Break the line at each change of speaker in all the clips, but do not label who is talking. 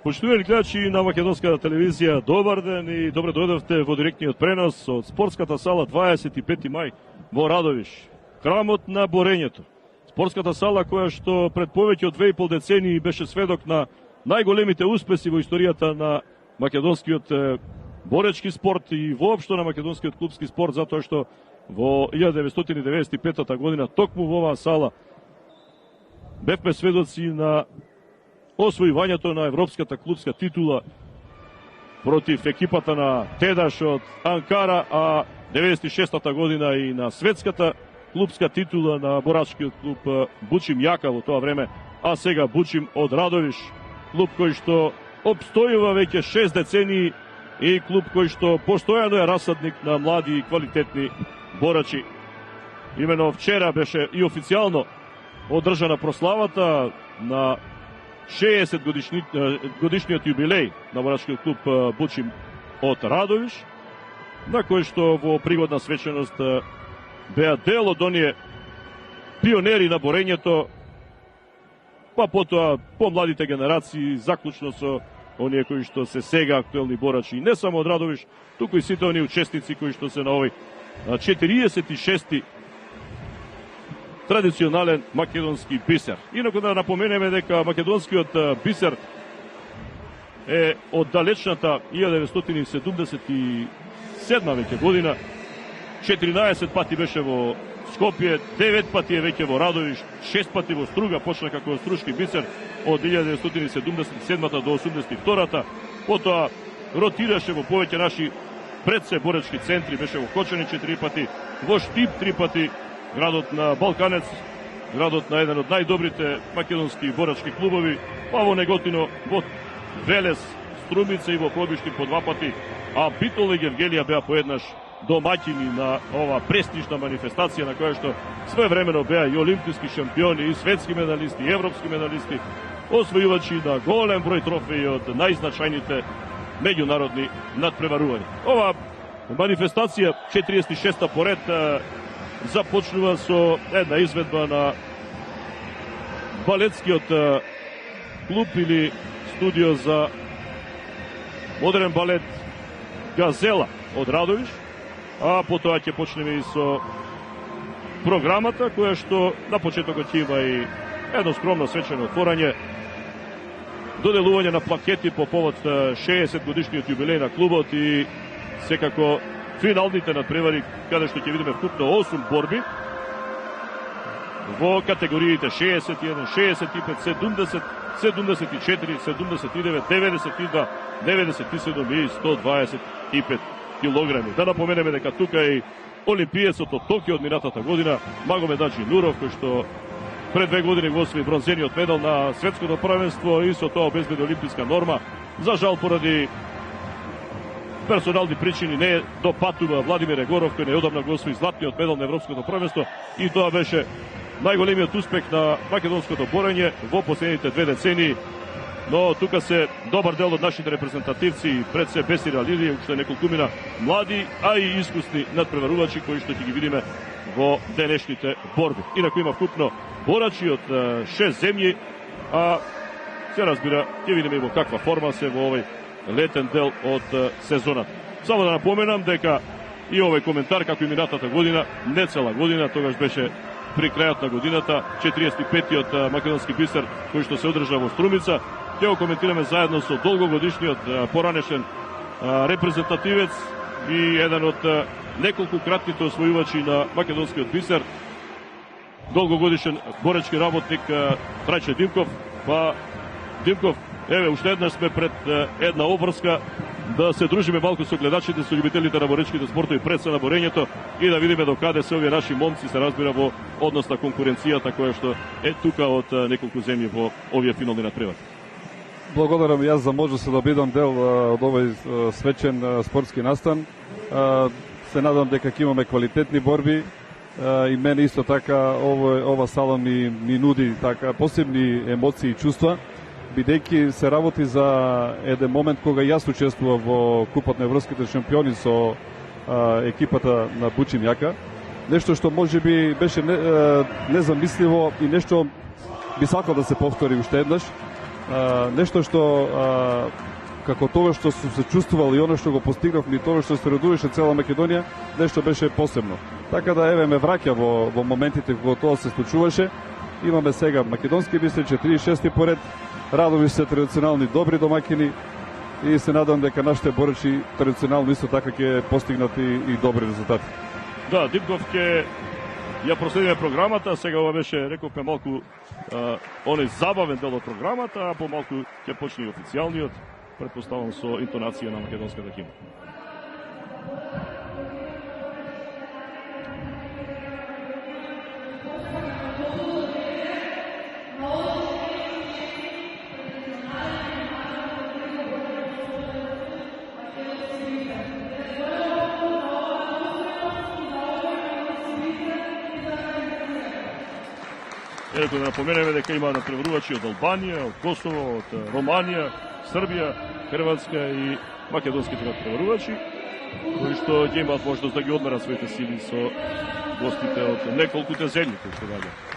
Почитувани гледачи на Македонската телевизија, добар ден и добре дојдовте во директниот пренос од спортската сала 25 мај во Радовиш, храмот на борењето. Спортската сала која што пред повеќе од 2,5 децении беше сведок на најголемите успеси во историјата на македонскиот боречки спорт и воопшто на македонскиот клубски спорт, затоа што во 1995 година токму во оваа сала бевме сведоци на освојувањето на европската клубска титула против екипата на Тедаш од Анкара, а 96-та година и на светската клубска титула на борачкиот клуб Бучим Јака во тоа време, а сега Бучим од Радовиш, клуб кој што обстојува веќе 6 децении и клуб кој што постојано е расадник на млади и квалитетни борачи. Имено вчера беше и официјално одржана прославата на 60 годишниот јубилеј на борачкиот клуб Бучим од Радовиш, на кој што во пригодна свеченост беа дел од оние пионери на борењето, па потоа по младите генерации, заклучно со оние кои што се сега актуелни борачи, и не само од Радовиш, туку и сите оние учесници кои што се на овој 46-ти традиционален македонски бисер. Инаку да напоменеме дека македонскиот бисер е од далечната 1977 веќе година, 14 пати беше во Скопје, 9 пати е веќе во Радовиш, 6 пати во Струга, почна како струшки бисер од 1977 до 82-та, потоа ротираше во повеќе наши предсе боречки центри, беше во Кочани 4 пати, во Штип 3 пати, градот на Балканец, градот на еден од најдобрите македонски борачки клубови, па во Неготино, во Велес, Струмица и во Клобишти по 2 пати, а Битол и Гевгелија беа поеднаш домаќини на ова престижна манифестација на која што своевремено беа и олимписки шампиони, и светски медалисти, и европски медалисти, освојувачи на голем број трофеи од најзначајните меѓународни надпреварувања. Ова манифестација, 46-та поред, започнува со една изведба на балетскиот клуб или студио за модерен балет Газела од Радовиш, а потоа ќе почнеме и со програмата, која што на почетокот ќе има и едно скромно свечено отворање, доделување на плакети по повод 60 годишниот јубилеј на клубот и секако финалните надпревари, каде што ќе видиме вкупно 8 борби во категориите 61, 65, 70, 74, 79, 92, 97 и 125 килограми. Да напоменеме дека тука и олимпиецот од Токио од минатата година, Магомедаджи Нуров, кој што пред 2 години го освои бронзениот медал на светското првенство и со тоа обезбеди олимписка норма. За жал, поради персонални причини не допатува Владимир Егоров, кој неодамна го освои златниот медал на европското првенство, и тоа беше најголемиот успех на македонското борење во последните 2 децении. Но тука се добар дел од нашите репрезентативци, пред се Бесир Алиди, уште неколкумина млади, а и искусни надпреварувачи кои што ќе ги видиме во денешните борби. Инаку има вкупно борачи од 6 земји, а се разбира, ќе видиме и во каква форма се во овој летен дел од сезоната. Само да напоменам дека и овој коментар, како и минатата година, не цела година, тогаш беше при крајот на годината, 45-тиот македонски бисер кој што се одржа во Струмица, ќе го коментираме заедно со долгогодишниот поранешен репрезентативец и еден од неколку кратните освојувачи на македонскиот бисер, долгогодишен боречки работник Трајче Димков. Па Димков, еве, уште еднаш сме пред една обврска да се дружиме малку со гледачите, со љубителите на боречките спортови пред се на борењето и да видиме до каде се овие наши момци, се разбира, во однос на конкуренцијата која што е тука од неколку земји во овие финални надпревари.
Благодарам јас за можност да бидам дел од овој свечен спортски настан. Се надам дека ќе имаме квалитетни борби и мене исто така ова сала ми нуди така посебни емоции и чувства, бидејќи се работи за еден момент кога јас учествував во Купот на европските шампиони со екипата на Бучим Јака. Нешто што можеби беше незамисливо и нешто би сакал да се повтори уште еднаш. нешто што како тоа што сум се чувствувал и оно што го постигнавме и тоа што се радуваше цела Македонија, нешто беше посебно. Така да еве ме враќа во моментите кога тоа се случуваше. Имаме сега македонски бисер 46-ти поред, радови се традиционални добри домакини и се надам дека нашите борачи традиционално исто така ќе постигнат и добри резултати.
Да, Дипков ќе ја проследиме програмата, сега ова беше, рековме, малку оној забавен дел од програмата, а помалку ќе почне и официјалниот, претпоставам со интонација на македонската химна. Ето да напоменеме дека има надпреварувачи од Албанија, од Косово, од Романија, Србија, Хрватска и македонските надпреварувачи, кои што ќе имаат можност да ги одмерат своите сили со гостите од неколкуте земји кои што доаѓаат.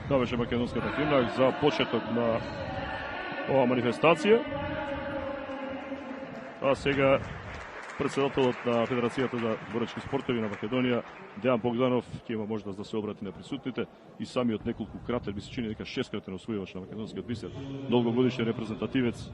Тоа беше македонската химна за почеток на оваа манифестација. А сега председателот на Федерацијата за борачки спортови на Македонија, Дејан Богданов, ќе има можност да се обрати на присутните и самиот неколку кратер, ми се чини дека 6-кратен освојувач на македонскиот бисер, долгогодишен репрезентативец.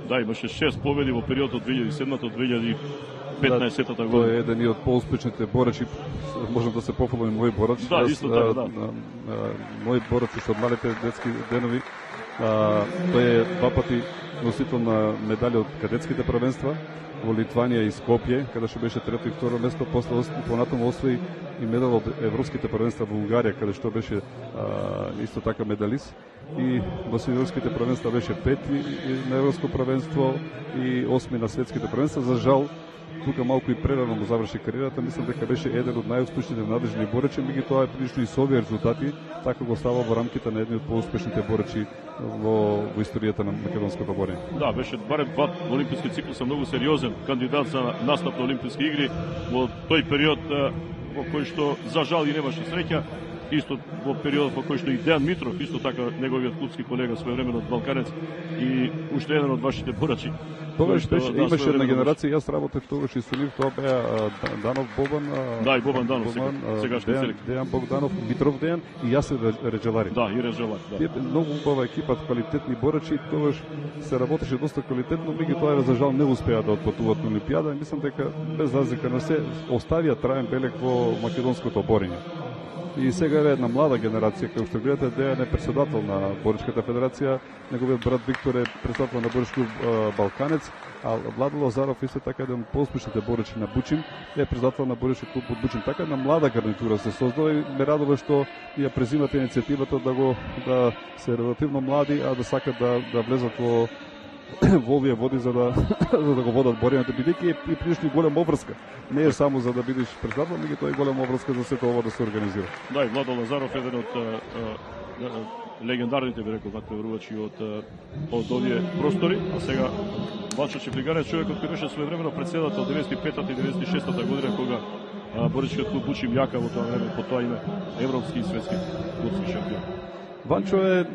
Да, имаше 6 победи во периодот од 2007 до 2015 година.
Тој е еден од поуспешните борачи, можам да се пофалам мој борач.
Да, исто така, да.
Мој борач што од малите детски денови, тој е два пати носител на медали од кадетските првенства во Литванија и Скопје, каде што беше трето и второ место, после понатаму освои и медал од европските првенства во Унгарија, каде што беше исто така медалист. И во сениорските првенства беше пети на европско првенство и осми на светските првенства. За жал, тука малку и прерано му заврши кариерата. Мислам дека беше еден од најуспешните надлежни борачи, меѓутоа е прилично и со овие резултати, така го става во рамките на едни од поуспешните борачи во историјата на македонското борење.
Да, беше барем два олимписки циклуса, многу сериозен кандидат за настап на Олимписки игри во тој период во кој што за жал и немаше среќа. Исто во периодот во кој што и Дејан Митров, исто така неговиот клубски колега своевремено од Балканец и уште еден од вашите борачи.
Тогаш имаше една генерација, јас работев тогаш и со нив, тоа беа Данов Бобан,
да, и Бобан Данов, сегашниот селектор.
Дејан Богданов, Митров Дејан и Јасир Реджелари.
Да, и Реджелари, да.
Тие многу убава екипа, квалитетни борачи, тогаш се работеше доста квалитетно, меѓутоа за жал не успеа да отпатуваат на Олимпијада. Мислам дека без разлика на се оставија траен белег во македонското борење. и сега е една млада генерација, како што гледате, Дејан е председател на Боричката федерација, неговиот брат Виктор е председател на Борички Балканец, а Владо Лазаров исто така еден поуспешните боричи на Бучин, е председател на Борички клуб од Бучин. Така една млада гарнитура се создава и ме радува што ја презимате иницијативата да се релативно млади, а да сакат да влезат во овие води за да го водат борењето, бидејќи е прилично голема обврска. Не е само за да бидеш председател, меѓутоа е голема обврска за сето ова да се организира.
Да, и Владо Лазаров е еден од легендарните, би рекол, надпреварувачи од овие простори, а сега Балчо Чеплиганец, човекот кој беше своевремено председател 95-та и 96-та година, кога Боричкиот клуб Бучим јака во тоа време по тоа име европски и светски клубски шампион.
Ванчо е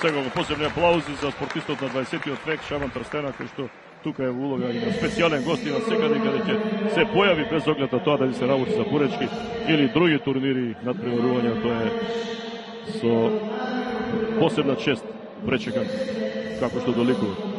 Сега посебни аплаузи за спортистот на 20-тиот век Шабан Трстена, кој што тука е улога и на специјален гост и на секаде каде ќе се појави, без оглед на тоа дали се работи за поречки или други турнири надпреварувања, тоа е со посебна чест пречекан како што доликува.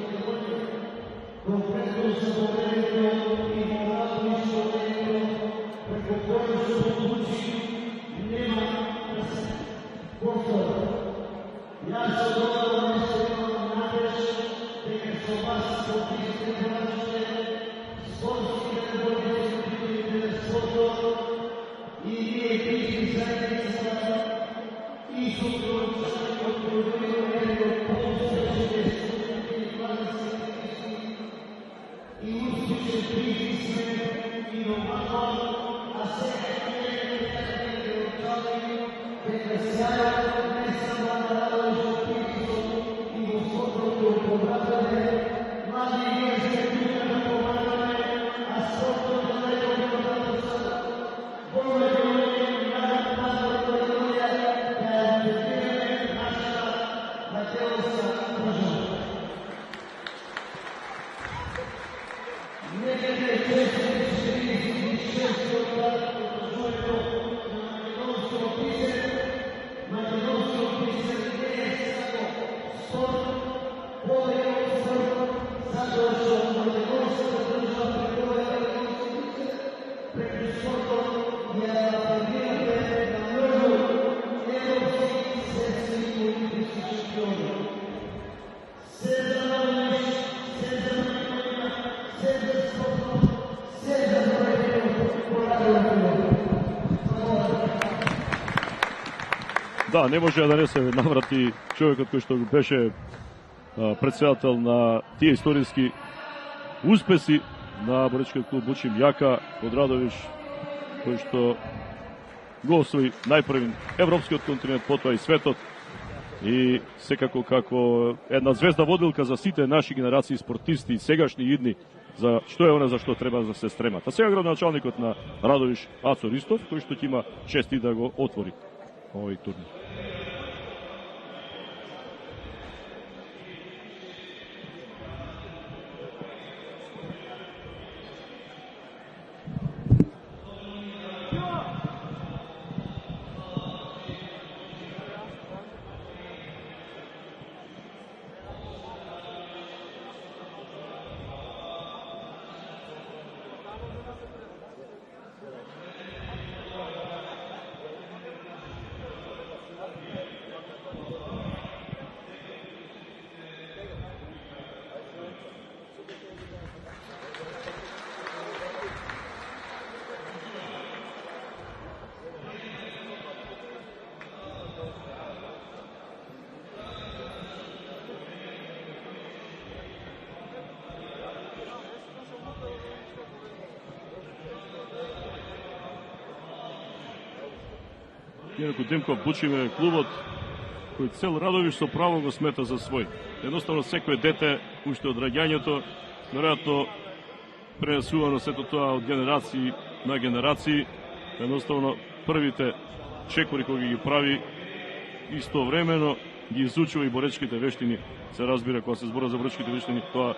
Да, не може да не се наврати човекот кој што беше председател на тие историски успеси на Боричкиот клуб Бучим Јака Подрадовиш, кој што го освои најпрви европскиот континент, потоа и светот, и секако како една звезда водилка за сите наши генерации спортисти, сегашни и идни, за што е она за што треба да се стремат. А сега градоначалникот на Радовиш Ацо Ристов, кој што ќе има чести да го отвори овој турнир. Инаку Демко Бучиве клубот кој цел Радовиш со право го смета за свој. Едноставно секое дете уште од раѓањето веројатно пренесувано сето тоа од генерации на генерации. Едноставно првите чекори кои ги прави истовремено ги изучува и боречките вештини. Се разбира кога се збора за боречките вештини, тоа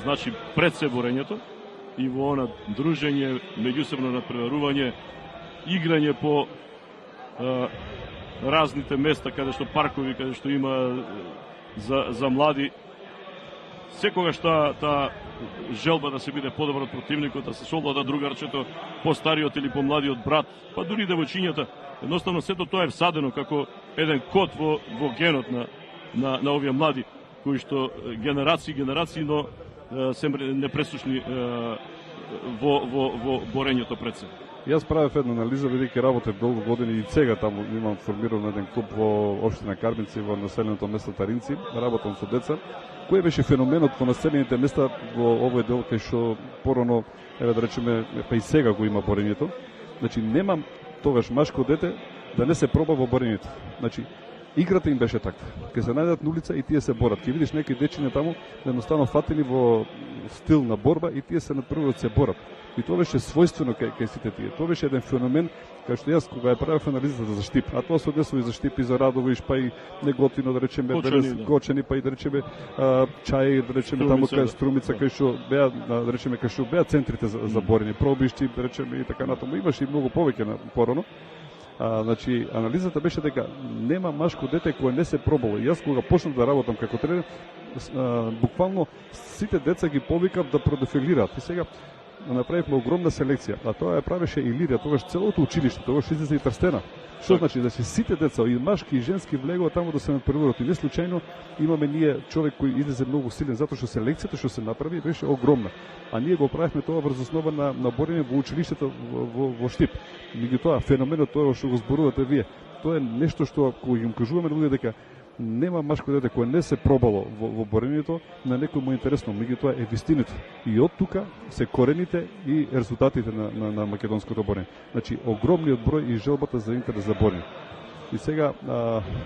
значи пред се борењето и во она дружење, меѓусебно надпреварување, играње по разните места каде што паркови, каде што има за млади. Секогаш таа желба да се биде подобар од противникот, да се совлада другарчето, постариот или помладиот брат, па дури девојчињата. Едноставно сето тоа е всадено како еден код во генот на овие млади, кои што генерации, но се непресушни во борењето пред се.
Јас правев една анализа, бидејќи работев долго години и сега таму имам формиран еден клуб во општина Карбинци, во населеното место Таринци, работам со деца. Кој беше феноменот во населените места во овој дел кај што порано, да речеме, па и сега го има борењето? Значи, немам тогаш машко дете да не се проба во борењето. Значи, играта им беше таква. Ке се најдат на улица и тие се борат. Ке видиш некои дечиња таму, едноставно фатени во стил на борба и тие се надпрвуваат се борат. И тоа беше својствено кај сите тие. Тоа беше еден феномен, кај што јас кога ја правев анализата за Штип, а тоа се однесува и за Штип и за Радовиш, па и Неготино, да речеме, Гочени, па и да речеме Чај, да речеме таму кај Струмица, кај што беа, да речеме, кај што беа центрите за борење, Пробишти, да речеме и така натаму. Имаше и многу повеќе порано. Значи, анализата беше дека нема машко дете кое не се пробало. Јас кога почнав да работам како тренер, буквално сите деца ги повикав да продефилираат. И сега направивме огромна селекција, а тоа ја правеше Илирија, тогаш целото училиште, тогаш излезе и Трстена. Што значи да се сите деца, и машки и женски влегува таму да се надпреваруваат. И не случајно имаме ние човек кој излезе многу силен, затоа што селекцијата што се направи беше огромна. А ние го правихме тоа врз основа на борење во училиштето во Штип. Меѓутоа феноменот тоа што го зборувате вие, тоа е нешто што кога им кажуваме на луѓе дека нема машко дете кој не се пробало во борењето, на некој му е интересно, меѓутоа е вистината. И од тука се корените и резултатите на македонското борење. Значи, огромниот број и желбата за интерес за борење. И сега,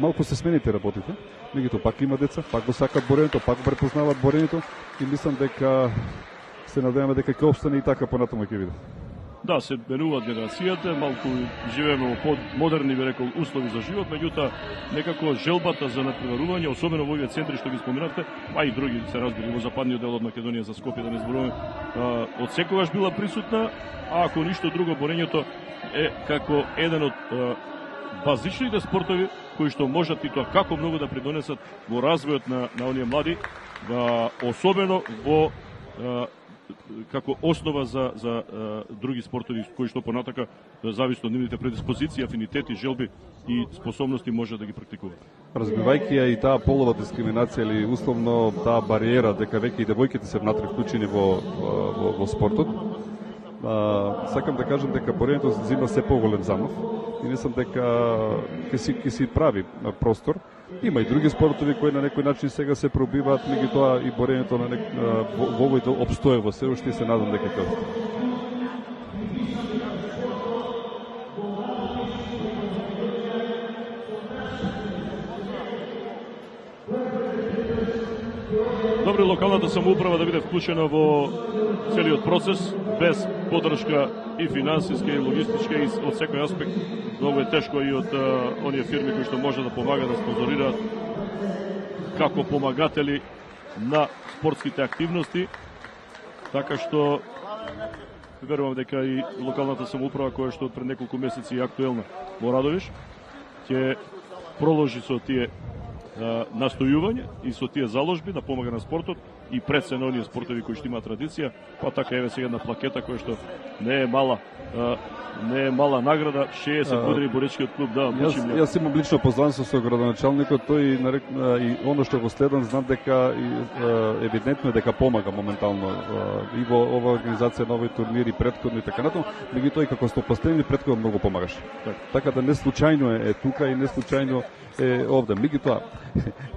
малку се смените работите, меѓутоа пак има деца, пак го сакат борењето, пак го препознаваат борењето и мислам дека се надеваме дека ќе обстане и така понатаму ќе биде.
Да, се менуваат генерацијата, малку живееме во подмодерни, би рекол, услови за живот, меѓутоа некако желбата за надпреварување, особено во овие центри што ги споменавте, па и други се разбира во западниот дел од Македонија, за Скопје да не зборуваме, од секогаш била присутна, а ако ништо друго борењето е како еден од базичните спортови кои што можат и тоа како многу да придонесат во развојот на оние млади, особено во како основа за други спортови кои што понатака зависно од нивните предиспозиции, афинитети, желби и способности може да ги практикуваат.
Разбивајќи ја и таа полова дискриминација или условно таа бариера дека веќе и девојките се внатре вклучени во спортот, сакам да кажам дека борењето зима се поголем замав и мислам дека ќе си прави простор. Има и други спортови кои на некој начин сега се пробиваат, меѓутоа и борењето во овој дел обстоева се уште и се надам дека ќе остане.
Добре, локалната самоуправа да биде вклучена во целиот процес, без поддршка и финансиска и логистичка и од секој аспект. Многу е тешко и од оние фирми кои што може да помагаат да спонзорираат како помагатели на спортските активности. Така што верувам дека и локалната самоуправа која што пред неколку месеци е актуелна во Радовиш ќе проложи со тие настојување и со тие заложби да помага на спортот и пред се на оние спортови кои што имаат традиција, па така еве сега една плакета која што не е мала награда, 60 години боречкиот клуб, да,
Јас имам лично познанство со градоначалникот, тој и оно што го следам, знам дека евидентно е дека помага моментално и во ова организација на овој турнир и претходно и така натаму, меѓутоа и како стопостени претходно многу помагаш. Така да не случајно е тука и не случајно е овде. Меѓутоа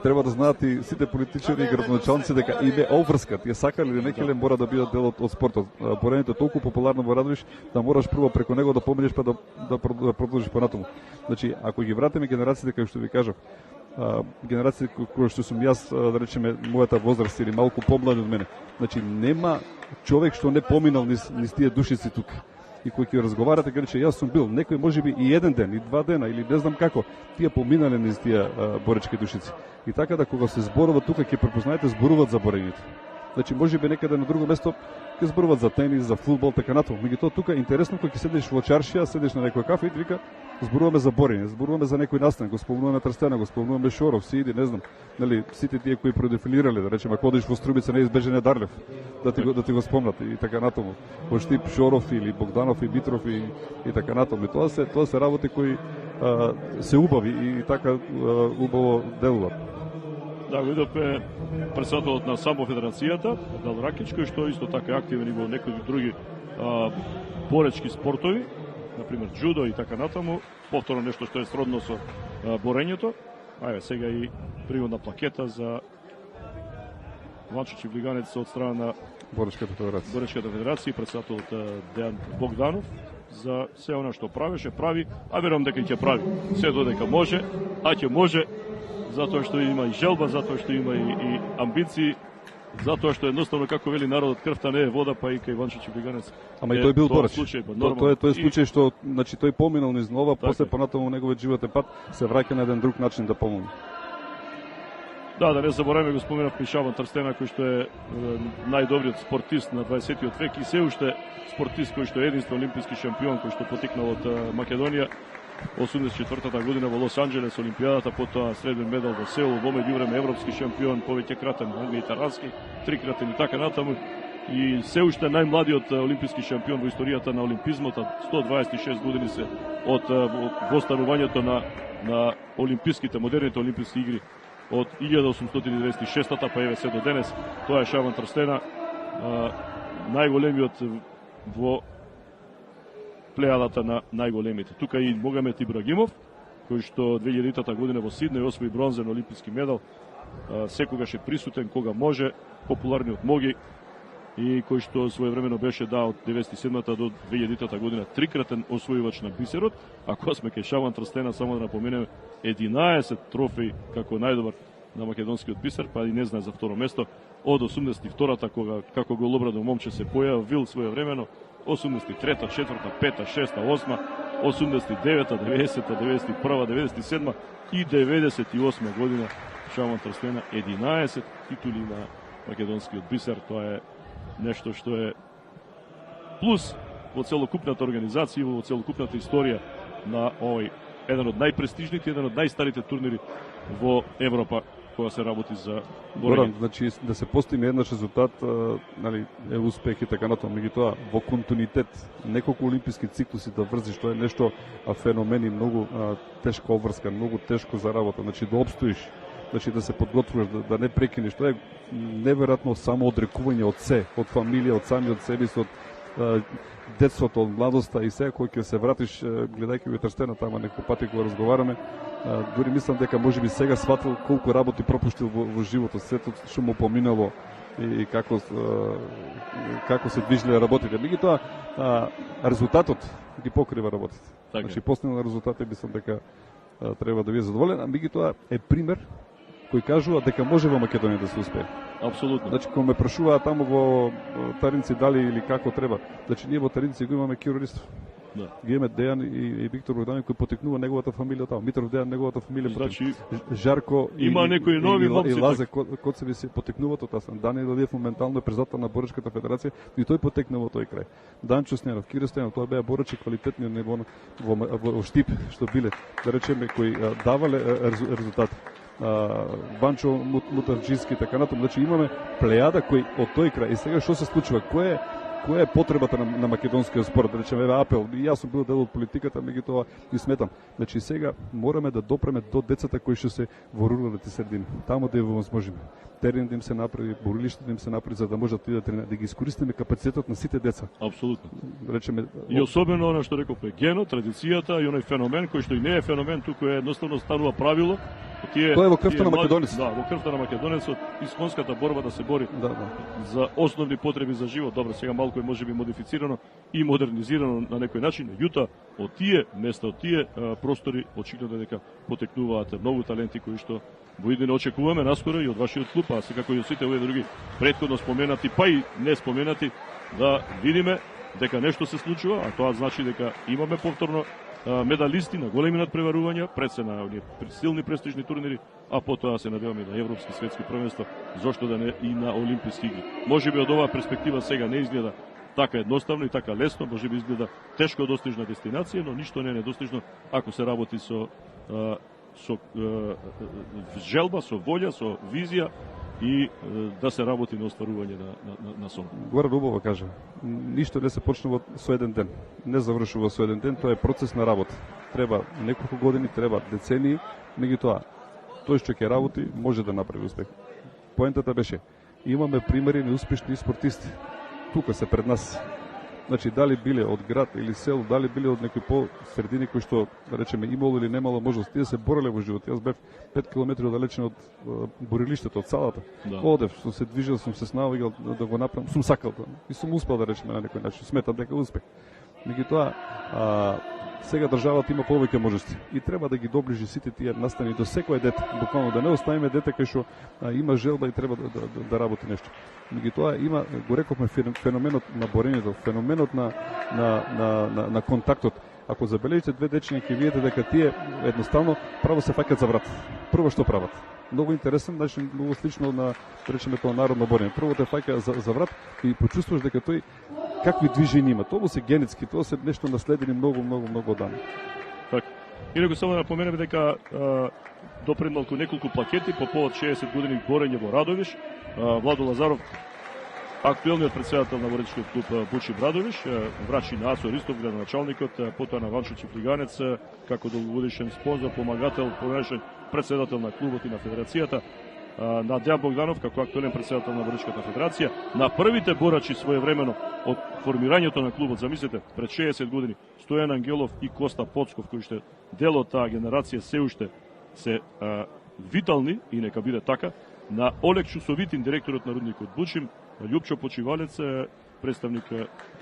треба да знаат и сите политичари и градоначалници дека им е обврска. Тие сакале или не келе мора да бидат дел од спортот. Борењето е толку популарно во Радовиш да мораш прво преку него да поминеш па да продолжиш понатаму. Значи, ако ги вратиме генерациите, како што ви кажав, генерациите кои што сум јас, да речеме, мојата возраст или малку помлади од мене. Значи, нема човек што не поминал низ тие душици тука. И кои ќе разговарате, кажете, јас сум бил, некој можеби и еден ден, и 2 дена, или не знам како, тие поминале низ тие боречки душици. И така да кога се зборува тука, ќе препознаете зборуваат за борењето. Значи, можеби некаде на друго место ќе зборуваат за тенис, за фудбал, така натаму. Меѓутоа тука интересно кога ќе седиш во чаршија, седиш на некој кафе и вика зборуваме за борење, зборуваме за некој настан, го спомнуваме Трстена, го спомнуваме Шоров, Сиди, не знам, нели, сите тие кои продефилирале, да речеме, ако одиш во Струмица неизбежен Дарлев, да ти го спомнат и така натаму. Во Штип Шоров или Богданов и Митров и така натаму. Тоа се работи кои се убави и така убаво делуваат.
Да, го идопе председателот на самбо федерацијата, Дал Ракич, кој што исто така е активен и во некои други боречки спортови, например джудо и така натаму, повторно нешто што е сродно со борењето. Ајде сега и приводна плакета за Ванчич и Влиганец од страна на
Боречката федерација
и председателот Дејан Богданов за се она што прави, а верувам дека ќе прави се додека може, а ќе може затоа што има и желба, затоа што има и амбиции, затоа што едноставно, како вели народот, крвта не е вода, па и кај Ванчич и Влиганец.
Ама и тој бил борач. Тој е случај што, значи, тој поминал низ нова, после понатаму неговиот животен пат се враќа на еден друг начин да помогне.
Да не забораваме, го споменав Мишаван Трстена, кој што е најдобриот спортист на 20-тиот век и се уште спортист кој што е единствен олимписки шампион, кој што потекнал од Македонија. 84-та година во Лос Анџелес Олимпијадата, потоа среден медал во Сеул, во меѓувреме европски шампион, повеќекратен итарански, трикратен и така натаму. И се уште најмладиот олимписки шампион во историјата на олимпизмот, 126 години се од востанувањето на олимписките, модерните олимписки игри од 1896-та па еве се до денес. Тоа е Шаван Трстена, најголемиот во плејадата на најголемите. Тука и Могамет Ибрагимов, кој што 2000-та година во Сиднеј освои бронзен олимписки медал, секогаш е присутен кога може, популарниот Моги, и кој што своевремено беше од 97-та до 2000-та година трикратен освојувач на бисерот, а кога сме кај Шаван Трстена, само да напоменеме, 11 трофеи како најдобар на македонскиот бисер, па и не знае за второ место од 82-та, кога како голобрадо момче се појавил своевремено, 83-та, 4-та, 5-та, 6-та, 8-та, 89-та, 90-та, 91-та, 97-та и 98 година Шаван Трстена 11 титули на македонскиот бисер. Тоа е нешто што е плюс во целокупната организација, во целокупната историја на овој еден од најпрестижните, еден од најстарите турнири во Европа кога се работи за борење.
Значи да се постигне еднаш резултат, нали, е успех и така натаму, меѓутоа во континуитет неколку олимписки циклуси да врзиш, тоа е нешто феномени, многу тешка обврска, многу тешко за работа, значи да обстоиш, значи да се подготвуваш, да не прекинеш, тоа е неверојатно само одрекување од се, од фамилија, од самиот себе си, од детството, од младоста и сега кој ќе се вратиш, гледајќи го Трстена, тама некој пати кога разговараме, дури мислам дека можеби сега сватил колку работи пропуштил во животот, сето што му поминало и како се движеле работите. Меѓутоа резултатот ги покрива работите. Значи постигнал резултати, мислам дека треба да биде задоволен, а меѓутоа е пример кој кажува дека може во Македонија да се успее.
Апсолутно.
Значи, кога ме прашуваа таму во Таринци дали или како треба, значи ние во Таринци го имаме Киро Ристов.
Да.
Ги имаме Дејан и Виктор Богдановиќ кој потекнува неговата фамилија таму. Митров Дејан неговата фамилија.
Значи,
Жарко
има некои нови момци.
И Лазе Коцеви се потекнуваат од тасен. Даниел Илиев моментално е председател на Боречката федерација и тој потекнува тој крај. Данчо Сненов, Киро Стојанов, тоа беа борачи квалитетни во Штип што биле, да речеме, кои давале резултати. Банчо Мутавџиски, така натаму. Значи имаме плејада кој од тој крај. И сега што се случува? Кој е која е потребата на македонскиот спорт, да речеме еве апел. И јас сум бил дел од политиката, меѓутоа и сметам. Значи сега мораме да допреме до децата кои што се во руралните средини, таму да ја возможиме. Терен да им се направи, борилиште да им се направи за да можат да ги искористиме капацитетот на сите деца.
Апсолутно.
Да речеме
И особено она што рековме, гено, традицијата и оној феномен кој што и не е феномен, туку е едноставно станува правило.
Тоа е во крвта на македонецот.
Да, во крвта на македонецот, исконската борба да се бори
да.
за основни потреби за живот. Добро, сега малку е можеби модифицирано и модернизирано на некој начин, меѓутоа од тие места, од тие простори очигледно дека потекнуваат многу таленти кои што во иднина очекуваме наскоро и од вашиот клуб, а секако и од сите овие други претходно споменати, па и не споменати, да видиме дека нешто се случува, а тоа значи дека имаме повторно медалисти на големи надпреварувања, пред се на оние силни престижни турнири, а потоа се надеваме на европски светски првенства, зошто да не и на олимписки игри. Можеби од оваа перспектива сега не изгледа така едноставно и така лесно, можеби изгледа тешко достижна дестинација, но ништо не е недостижно ако се работи со желба, со волја, со визија и да се работи на остварување на сон.
Горан убаво кажа, ништо не се почнува со еден ден, не завршува со еден ден, тоа е процес на работа. Треба неколку години, треба децении, меѓутоа тој што ќе работи може да направи успех. Поентата беше, имаме примери на успешни спортисти. Тука се пред нас. Значи, дали биле од град или село, дали биле од некои по-средини кои што, да речеме, имало или немало можност, тие се бореле во живот. Јас бев 5 километри оддалечен од борилиштето, од салата.
Да.
Одев, сум се движел, сум се снаоѓал да го направам, сум сакал да. И сум успел да речеме на некој начин. Сметам дека успех. Меѓутоа, сега државата има повеќе можности и треба да ги доближи сите тие настани до секое дете, буквално да не оставиме дете кај што има желба и треба да работи нешто. Меѓутоа има, го рековме, феноменот на борењето, феноменот на контактот. Ако забележите две дечиња ќе видите дека тие едноставно право се фаќаат за врат. Прво што прават. Многу интересен начин, многу слично на, речеме, тоа народно борење. Прво те фаќа за врат и почувствуваш дека тој какви движења има. Тоа се генетски, тоа се нешто наследени многу дана.
Така. Инаку само да напоменеме дека допред малку неколку пакети по повод 60 години борење во Радовиш. Владо Лазаров, актуелниот председател на боречкиот клуб Бучи Брадовиш, врачи на Ацо Ристов, градоначалникот, потоа на Ванчо Чиплиганец, како долгогодишен спонзор, помагател, понешен председател на клубот и на федерацијата, на Дејан Богданов, како актуелен председател на Боречката федерација, на првите борачи своевремено од формирањето на клубот, замислете, пред 60 години, Стојан Ангелов и Коста Поцков, кои што дел од таа генерација се уште се витални и нека биде така, на Олег Чусовитин, директорот на рудникот Бучим, Љупчо Почивалец, представник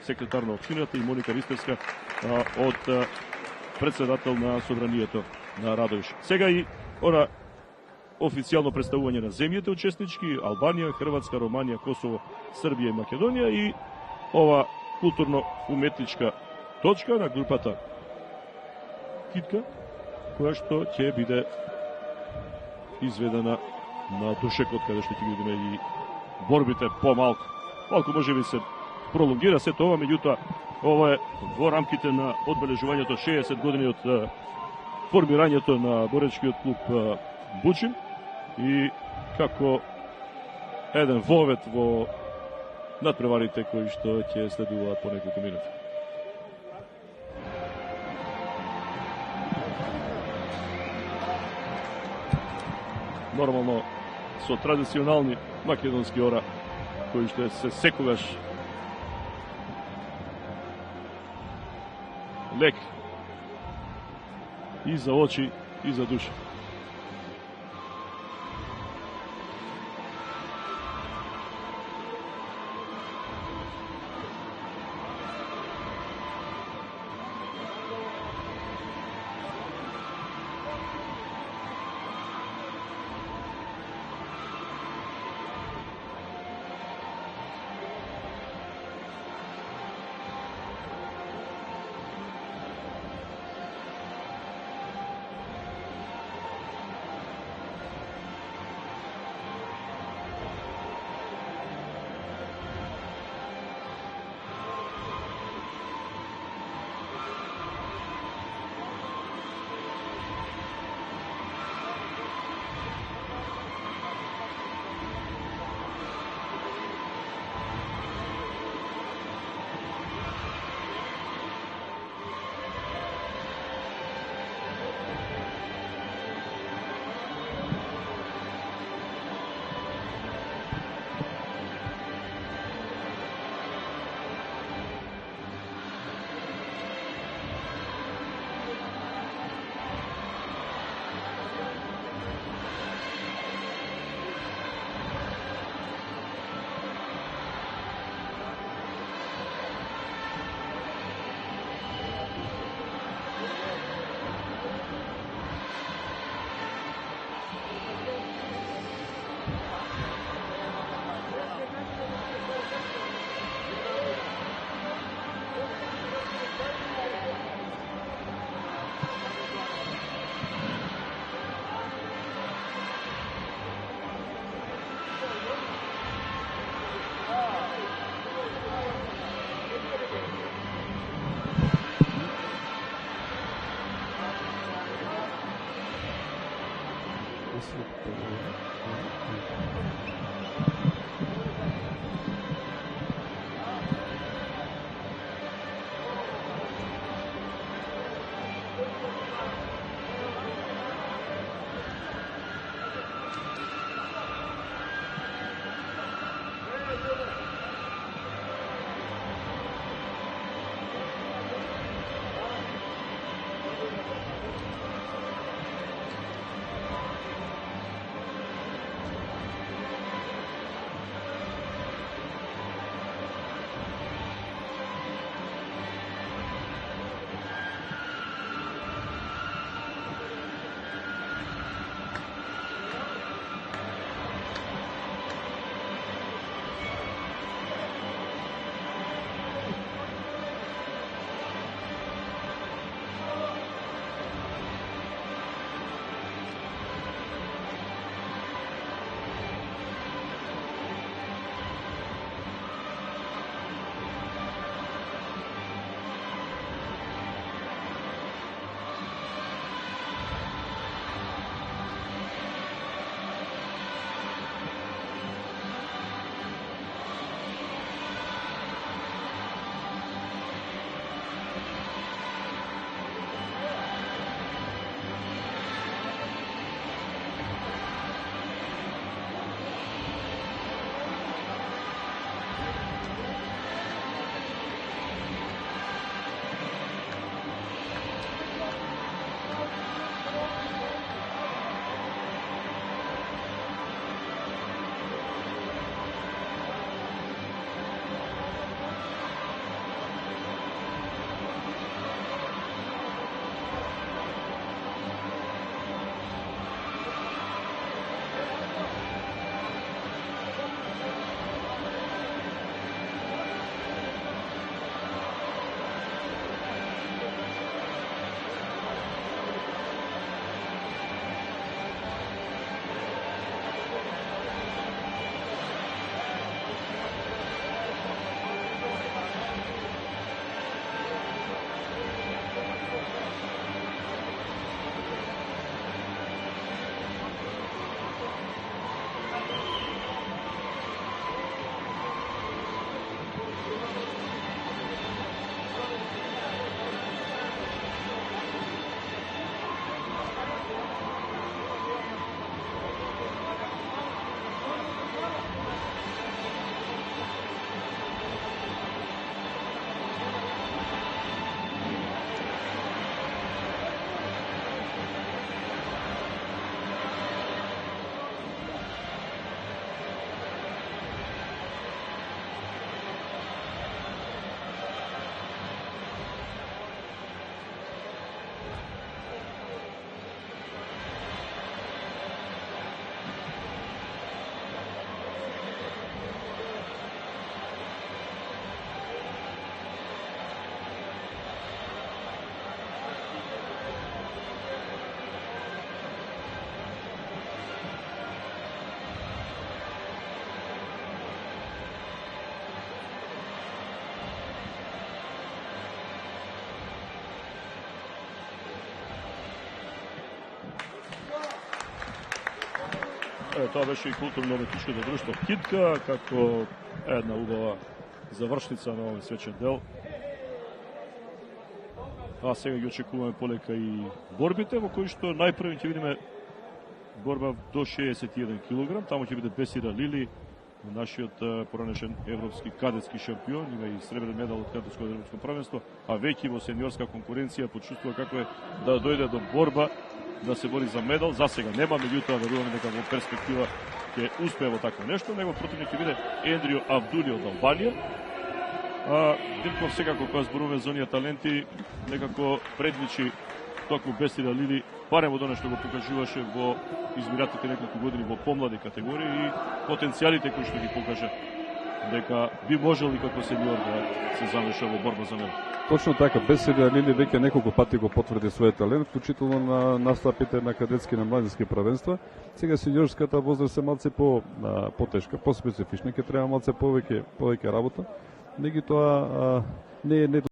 секретар на општината, и Моника Ристевска од председател на собранието на Радовиш. Сега и ора официјално представување на земјите учеснички: Албанија, Хрватска, Романија, Косово, Србија и Македонија, и ова културно-уметничка точка на групата Китка, која што ќе биде изведена на Душекот, каде што ќе видиме и борбите помалку. Малку може би се пролонгира сето ова, меѓутоа ова е во рамките на одбележувањето 60 години од формирањето на боречкиот клуб Бучим и како еден вовет во надпреварите кои што ќе следуваат по неколку минути. Нормално со традиционални македонски ора кои што се секогаш лек и за очи и за душа. Тоа беше и културно-уметничкото друштво Китка, како една убава завршница на овој свечен дел. А сега ги очекуваме полека и борбите, во кои што најпрви ќе видиме борба до 61 кг. Таму ќе биде Бесира Лили, нашиот поранешен европски кадетски шампион, има и сребрен медал од кадетско европско првенство, а веќе во сениорска конкуренција почувствува како е да дојде до борба, да се бори за медал. За сега нема, меѓутоа веруваме дека во перспектива ќе успее во такво нешто. Негов противник ќе биде Ендрио Авдули од Албанија. Димков секако кога зборуваме за оние таленти, некако предличи токму Бесира Лили, барем од оно што го покажуваше во изминатите неколку години во помлади категории и потенцијалите кои што ги покаже дека би можел и како сениор да се замеша во борба за медал.
Точно така, Бесира Лили веќе неколку пати го потврди својот талент, вклучително на настапите на кадетски на младински правенства. Сега сениорската возраст е малце потешка, поспецифична, ќе треба малце повеќе работа. Меѓутоа не е